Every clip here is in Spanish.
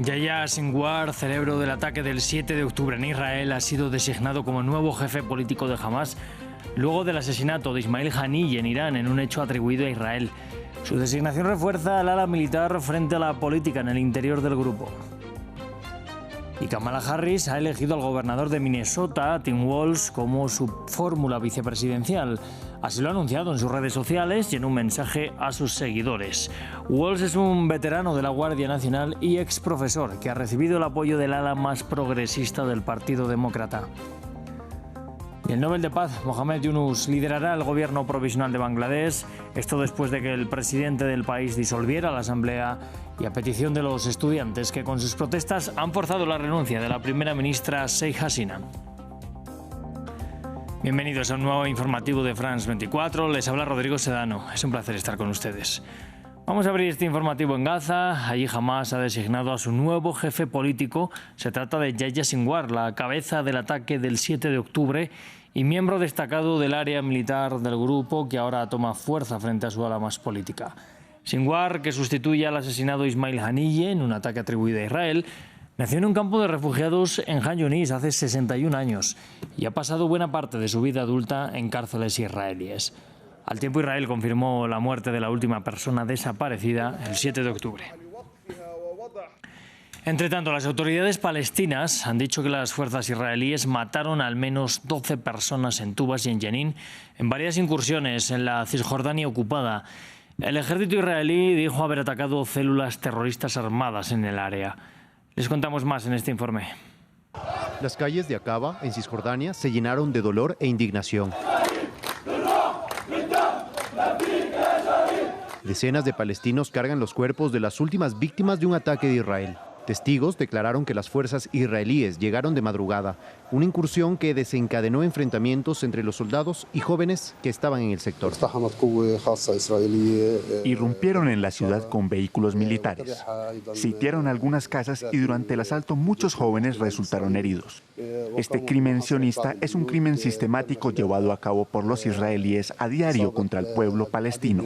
Yahya Sinwar, cerebro del ataque del 7 de octubre en Israel, ha sido designado como nuevo jefe político de Hamás luego del asesinato de Ismail Haniyeh en Irán en un hecho atribuido a Israel. Su designación refuerza al ala militar frente a la política en el interior del grupo. Y Kamala Harris ha elegido al gobernador de Minnesota, Tim Walz, como su fórmula vicepresidencial. Así lo ha anunciado en sus redes sociales y en un mensaje a sus seguidores. Walz es un veterano de la Guardia Nacional y ex profesor que ha recibido el apoyo del ala más progresista del Partido Demócrata. Y el Nobel de Paz, Mohamed Yunus, liderará el gobierno provisional de Bangladesh, esto después de que el presidente del país disolviera la asamblea y a petición de los estudiantes que con sus protestas han forzado la renuncia de la primera ministra Sheikh Hasina. Bienvenidos a un nuevo informativo de France 24, les habla Rodrigo Sedano, es un placer estar con ustedes. Vamos a abrir este informativo en Gaza. Allí Hamás ha designado a su nuevo jefe político. Se trata de Yahya Sinwar, la cabeza del ataque del 7 de octubre y miembro destacado del área militar del grupo que ahora toma fuerza frente a su ala más política. Sinwar, que sustituye al asesinado Ismail Haniyeh en un ataque atribuido a Israel, nació en un campo de refugiados en Han Yunis hace 61 años y ha pasado buena parte de su vida adulta en cárceles israelíes. Al tiempo, Israel confirmó la muerte de la última persona desaparecida el 7 de octubre. Entre tanto, las autoridades palestinas han dicho que las fuerzas israelíes mataron al menos 12 personas en Tubas y en Jenin en varias incursiones en la Cisjordania ocupada. El ejército israelí dijo haber atacado células terroristas armadas en el área. Les contamos más en este informe. Las calles de Aqaba, en Cisjordania, se llenaron de dolor e indignación. Decenas de palestinos cargan los cuerpos de las últimas víctimas de un ataque de Israel. Testigos declararon que las fuerzas israelíes llegaron de madrugada, una incursión que desencadenó enfrentamientos entre los soldados y jóvenes que estaban en el sector. Irrumpieron en la ciudad con vehículos militares, sitiaron algunas casas y durante el asalto muchos jóvenes resultaron heridos. Este crimen sionista es un crimen sistemático llevado a cabo por los israelíes a diario contra el pueblo palestino.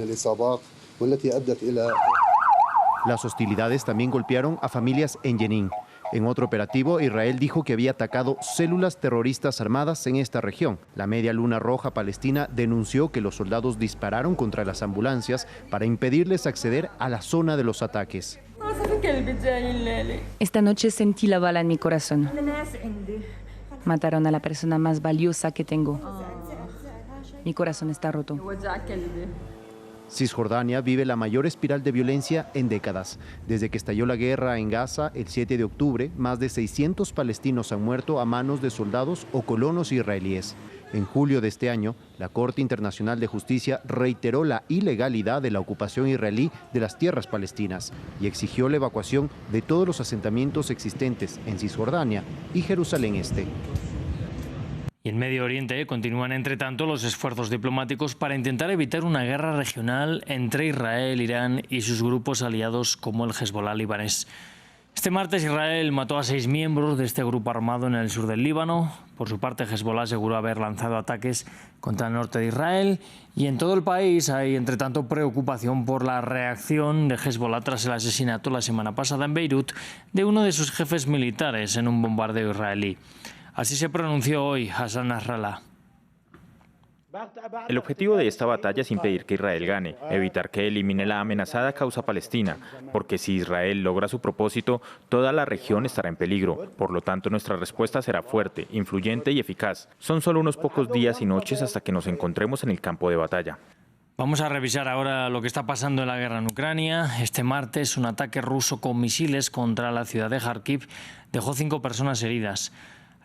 Las hostilidades también golpearon a familias en Jenin. En otro operativo, Israel dijo que había atacado células terroristas armadas en esta región. La Media Luna Roja palestina denunció que los soldados dispararon contra las ambulancias para impedirles acceder a la zona de los ataques. Esta noche sentí la bala en mi corazón. Mataron a la persona más valiosa que tengo. Mi corazón está roto. Cisjordania vive la mayor espiral de violencia en décadas. Desde que estalló la guerra en Gaza el 7 de octubre, más de 600 palestinos han muerto a manos de soldados o colonos israelíes. En julio de este año, la Corte Internacional de Justicia reiteró la ilegalidad de la ocupación israelí de las tierras palestinas y exigió la evacuación de todos los asentamientos existentes en Cisjordania y Jerusalén Este. Y en Medio Oriente continúan, entre tanto, los esfuerzos diplomáticos para intentar evitar una guerra regional entre Israel, Irán y sus grupos aliados como el Hezbollah libanés. Este martes Israel mató a 6 miembros de este grupo armado en el sur del Líbano. Por su parte, Hezbollah aseguró haber lanzado ataques contra el norte de Israel. Y en todo el país hay, entre tanto, preocupación por la reacción de Hezbollah tras el asesinato la semana pasada en Beirut de uno de sus jefes militares en un bombardeo israelí. Así se pronunció hoy Hassan Nasrallah. El objetivo de esta batalla es impedir que Israel gane, evitar que elimine la amenazada causa palestina, porque si Israel logra su propósito, toda la región estará en peligro. Por lo tanto, nuestra respuesta será fuerte, influyente y eficaz. Son solo unos pocos días y noches hasta que nos encontremos en el campo de batalla. Vamos a revisar ahora lo que está pasando en la guerra en Ucrania. Este martes, un ataque ruso con misiles contra la ciudad de Kharkiv dejó 5 personas heridas.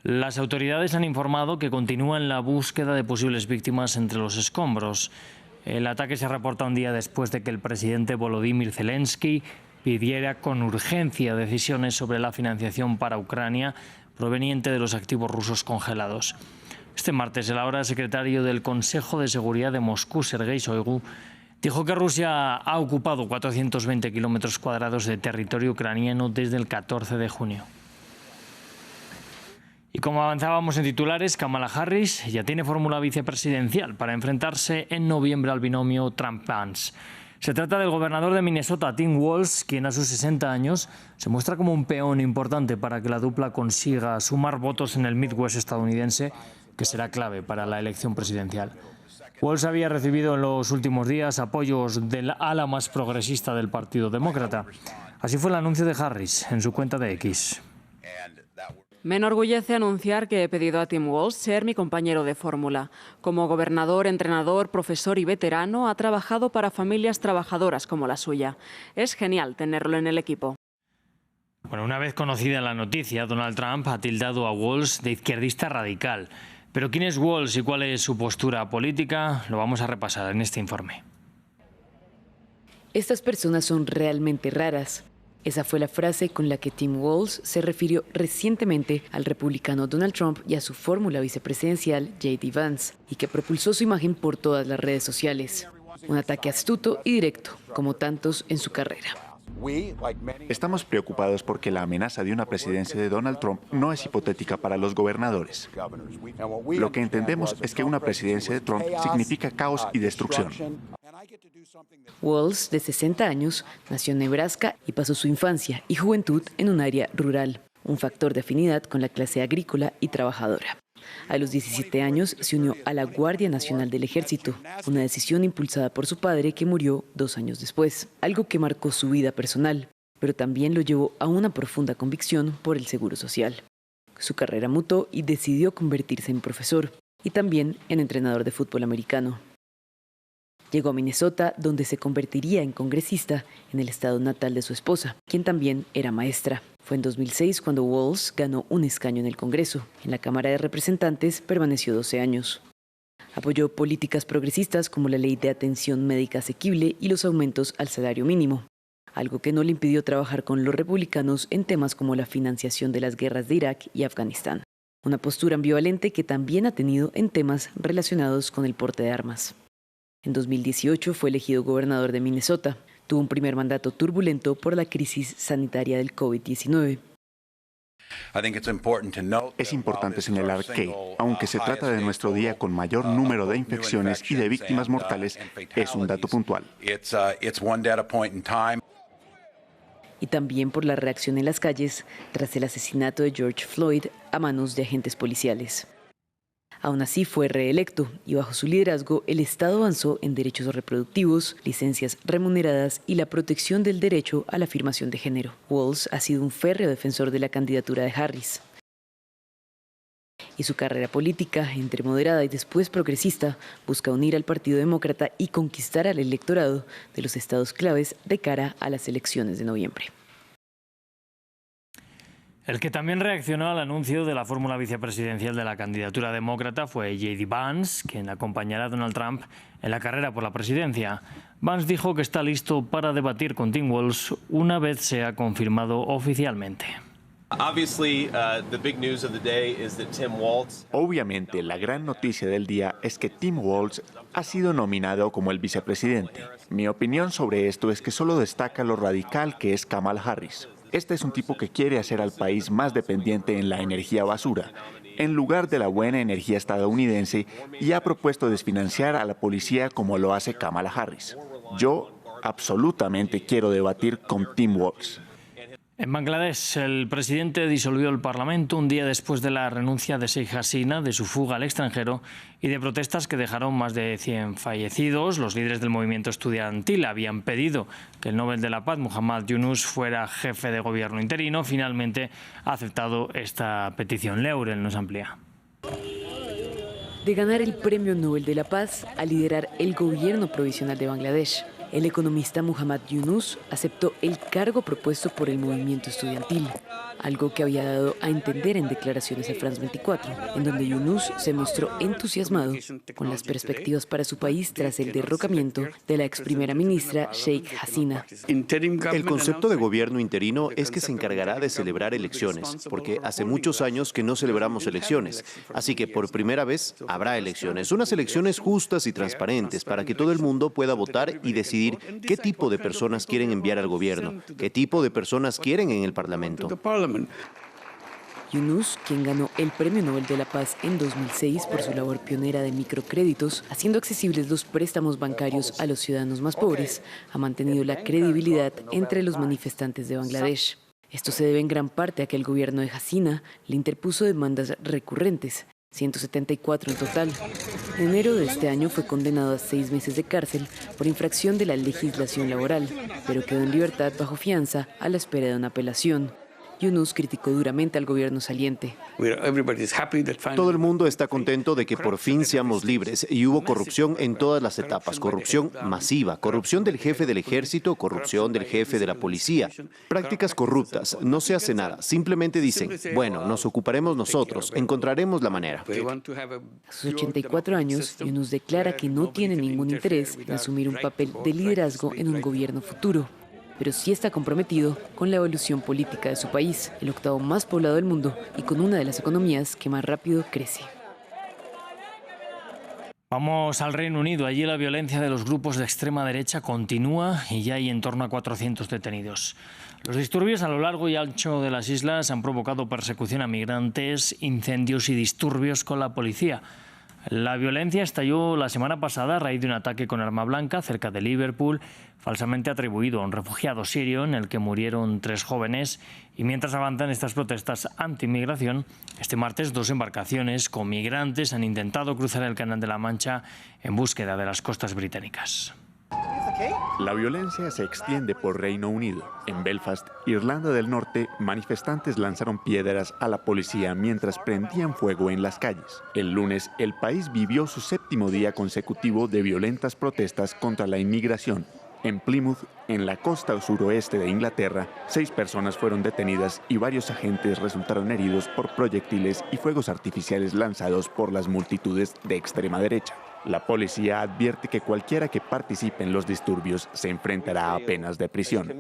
Las autoridades han informado que continúan la búsqueda de posibles víctimas entre los escombros. El ataque se reporta un día después de que el presidente Volodymyr Zelensky pidiera con urgencia decisiones sobre la financiación para Ucrania proveniente de los activos rusos congelados. Este martes, el ahora secretario del Consejo de Seguridad de Moscú, Sergei Shoigu, dijo que Rusia ha ocupado 420 kilómetros cuadrados de territorio ucraniano desde el 14 de junio. Y como avanzábamos en titulares, Kamala Harris ya tiene fórmula vicepresidencial para enfrentarse en noviembre al binomio Trump-Vance. Se trata del gobernador de Minnesota, Tim Walz, quien a sus 60 años se muestra como un peón importante para que la dupla consiga sumar votos en el Midwest estadounidense, que será clave para la elección presidencial. Walz había recibido en los últimos días apoyos del ala más progresista del Partido Demócrata. Así fue el anuncio de Harris en su cuenta de X. Me enorgullece anunciar que he pedido a Tim Walz ser mi compañero de fórmula. Como gobernador, entrenador, profesor y veterano, ha trabajado para familias trabajadoras como la suya. Es genial tenerlo en el equipo. Bueno, una vez conocida la noticia, Donald Trump ha tildado a Walz de izquierdista radical. Pero ¿quién es Walz y cuál es su postura política? Lo vamos a repasar en este informe. Estas personas son realmente raras. Esa fue la frase con la que Tim Walz se refirió recientemente al republicano Donald Trump y a su fórmula vicepresidencial J.D. Vance, y que propulsó su imagen por todas las redes sociales. Un ataque astuto y directo, como tantos en su carrera. Estamos preocupados porque la amenaza de una presidencia de Donald Trump no es hipotética para los gobernadores. Lo que entendemos es que una presidencia de Trump significa caos y destrucción. Walz, de 60 años, nació en Nebraska y pasó su infancia y juventud en un área rural, un factor de afinidad con la clase agrícola y trabajadora. A los 17 años se unió a la Guardia Nacional del Ejército, una decisión impulsada por su padre que murió 2 años después, algo que marcó su vida personal, pero también lo llevó a una profunda convicción por el seguro social. Su carrera mutó y decidió convertirse en profesor y también en entrenador de fútbol americano. Llegó a Minnesota, donde se convertiría en congresista en el estado natal de su esposa, quien también era maestra. Fue en 2006 cuando Walz ganó un escaño en el Congreso. En la Cámara de Representantes permaneció 12 años. Apoyó políticas progresistas como la ley de atención médica asequible y los aumentos al salario mínimo, algo que no le impidió trabajar con los republicanos en temas como la financiación de las guerras de Irak y Afganistán. Una postura ambivalente que también ha tenido en temas relacionados con el porte de armas. En 2018 fue elegido gobernador de Minnesota. Tuvo un primer mandato turbulento por la crisis sanitaria del COVID-19. Es importante señalar que, aunque se trata de nuestro día con mayor número de infecciones y de víctimas mortales, es un dato puntual. Y también por la reacción en las calles tras el asesinato de George Floyd a manos de agentes policiales. Aún así fue reelecto y bajo su liderazgo el Estado avanzó en derechos reproductivos, licencias remuneradas y la protección del derecho a la afirmación de género. Walz ha sido un férreo defensor de la candidatura de Harris. Y su carrera política, entre moderada y después progresista, busca unir al Partido Demócrata y conquistar al electorado de los estados claves de cara a las elecciones de noviembre. El que también reaccionó al anuncio de la fórmula vicepresidencial de la candidatura demócrata fue J.D. Vance, quien acompañará a Donald Trump en la carrera por la presidencia. Vance dijo que está listo para debatir con Tim Walz una vez sea confirmado oficialmente. Obviamente, la gran noticia del día es que Tim Walz ha sido nominado como el vicepresidente. Mi opinión sobre esto es que solo destaca lo radical que es Kamala Harris. Este es un tipo que quiere hacer al país más dependiente en la energía basura, en lugar de la buena energía estadounidense, y ha propuesto desfinanciar a la policía como lo hace Kamala Harris. Yo absolutamente quiero debatir con Tim Walz. En Bangladesh, el presidente disolvió el Parlamento un día después de la renuncia de Sheikh Hasina, de su fuga al extranjero y de protestas que dejaron más de 100 fallecidos. Los líderes del movimiento estudiantil habían pedido que el Nobel de la Paz, Muhammad Yunus, fuera jefe de gobierno interino. Finalmente ha aceptado esta petición. Leurel nos amplía. De ganar el Premio Nobel de la Paz a liderar el gobierno provisional de Bangladesh, el economista Muhammad Yunus aceptó el cargo propuesto por el movimiento estudiantil, algo que había dado a entender en declaraciones a France 24, en donde Yunus se mostró entusiasmado con las perspectivas para su país tras el derrocamiento de la ex primera ministra Sheikh Hasina. El concepto de gobierno interino es que se encargará de celebrar elecciones, porque hace muchos años que no celebramos elecciones, así que por primera vez habrá elecciones, unas elecciones justas y transparentes para que todo el mundo pueda votar y decidir qué tipo de personas quieren enviar al gobierno, qué tipo de personas quieren en el Parlamento. Yunus, quien ganó el Premio Nobel de la Paz en 2006 por su labor pionera de microcréditos, haciendo accesibles los préstamos bancarios a los ciudadanos más pobres, ha mantenido la credibilidad entre los manifestantes de Bangladesh. Esto se debe en gran parte a que el gobierno de Hasina le interpuso demandas recurrentes, 174 en total. En enero de este año fue condenado a 6 meses de cárcel por infracción de la legislación laboral, pero quedó en libertad bajo fianza a la espera de una apelación. Yunus criticó duramente al gobierno saliente. Todo el mundo está contento de que por fin seamos libres y hubo corrupción en todas las etapas, corrupción masiva, corrupción del jefe del ejército, corrupción del jefe de la policía, prácticas corruptas, no se hace nada, simplemente dicen, bueno, nos ocuparemos nosotros, encontraremos la manera. A sus 84 años, Yunus declara que no tiene ningún interés en asumir un papel de liderazgo en un gobierno futuro, pero sí está comprometido con la evolución política de su país, el octavo más poblado del mundo y con una de las economías que más rápido crece. Vamos al Reino Unido. Allí la violencia de los grupos de extrema derecha continúa y ya hay en torno a 400 detenidos. Los disturbios a lo largo y ancho de las islas han provocado persecución a migrantes, incendios y disturbios con la policía. La violencia estalló la semana pasada a raíz de un ataque con arma blanca cerca de Liverpool, falsamente atribuido a un refugiado sirio en el que murieron 3 jóvenes. Y mientras avanzan estas protestas anti-inmigración, este martes 2 embarcaciones con migrantes han intentado cruzar el Canal de la Mancha en búsqueda de las costas británicas. La violencia se extiende por Reino Unido. En Belfast, Irlanda del Norte, manifestantes lanzaron piedras a la policía mientras prendían fuego en las calles. El lunes, el país vivió su 7º día consecutivo de violentas protestas contra la inmigración. En Plymouth, en la costa suroeste de Inglaterra, 6 personas fueron detenidas y varios agentes resultaron heridos por proyectiles y fuegos artificiales lanzados por las multitudes de extrema derecha. La policía advierte que cualquiera que participe en los disturbios se enfrentará a penas de prisión.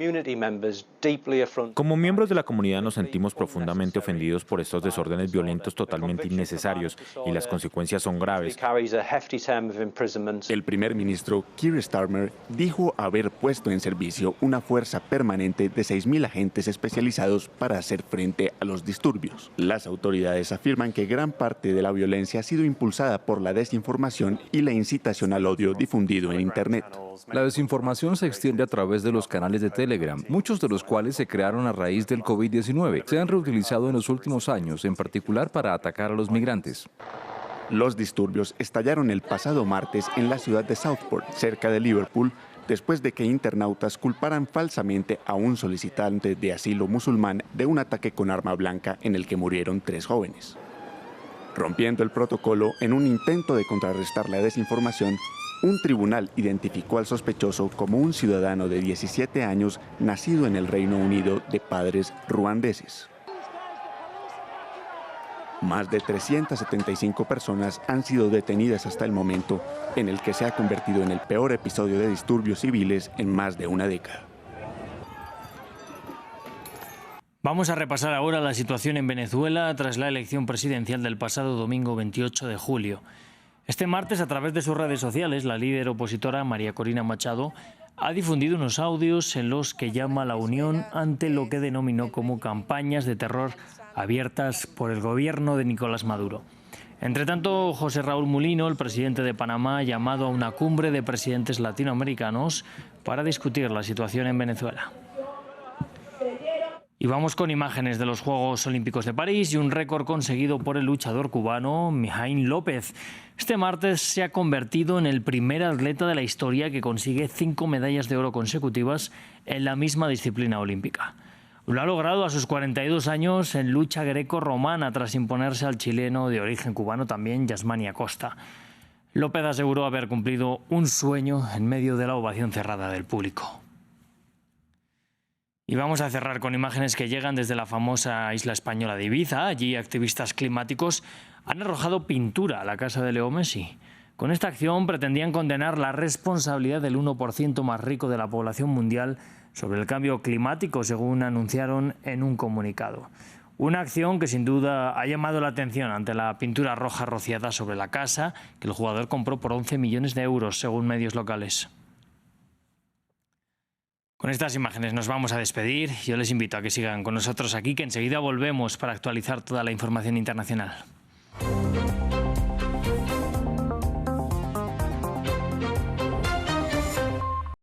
Como miembros de la comunidad nos sentimos profundamente ofendidos por estos desórdenes violentos totalmente innecesarios y las consecuencias son graves. El primer ministro Keir Starmer dijo haber puesto en servicio una fuerza permanente de 6.000 agentes especializados para hacer frente a los disturbios. Las autoridades afirman que gran parte de la violencia ha sido impulsada por la desinformación y la incitación al odio difundido en Internet. La desinformación se extiende a través de los canales de Telegram, muchos de los cuales se crearon a raíz del COVID-19. Se han reutilizado en los últimos años, en particular para atacar a los migrantes. Los disturbios estallaron el pasado martes en la ciudad de Southport, cerca de Liverpool, después de que internautas culparan falsamente a un solicitante de asilo musulmán de un ataque con arma blanca en el que murieron 3 jóvenes. Rompiendo el protocolo en un intento de contrarrestar la desinformación, un tribunal identificó al sospechoso como un ciudadano de 17 años nacido en el Reino Unido de padres ruandeses. Más de 375 personas han sido detenidas hasta el momento, en el que se ha convertido en el peor episodio de disturbios civiles en más de una década. Vamos a repasar ahora la situación en Venezuela tras la elección presidencial del pasado domingo 28 de julio. Este martes, a través de sus redes sociales, la líder opositora María Corina Machado ha difundido unos audios en los que llama a la unión ante lo que denominó como campañas de terror abiertas por el gobierno de Nicolás Maduro. Entre tanto, José Raúl Mulino, el presidente de Panamá, ha llamado a una cumbre de presidentes latinoamericanos para discutir la situación en Venezuela. Y vamos con imágenes de los Juegos Olímpicos de París y un récord conseguido por el luchador cubano Mijaín López. Este martes se ha convertido en el primer atleta de la historia que consigue 5 medallas de oro consecutivas en la misma disciplina olímpica. Lo ha logrado a sus 42 años en lucha greco-romana tras imponerse al chileno de origen cubano también, Yasmani Acosta. López aseguró haber cumplido un sueño en medio de la ovación cerrada del público. Y vamos a cerrar con imágenes que llegan desde la famosa isla española de Ibiza. Allí activistas climáticos han arrojado pintura a la casa de Leo Messi. Con esta acción pretendían condenar la responsabilidad del 1% más rico de la población mundial sobre el cambio climático, según anunciaron en un comunicado. Una acción que sin duda ha llamado la atención ante la pintura roja rociada sobre la casa que el jugador compró por 11 millones de euros, según medios locales. Con estas imágenes nos vamos a despedir. Yo les invito a que sigan con nosotros aquí, que enseguida volvemos para actualizar toda la información internacional.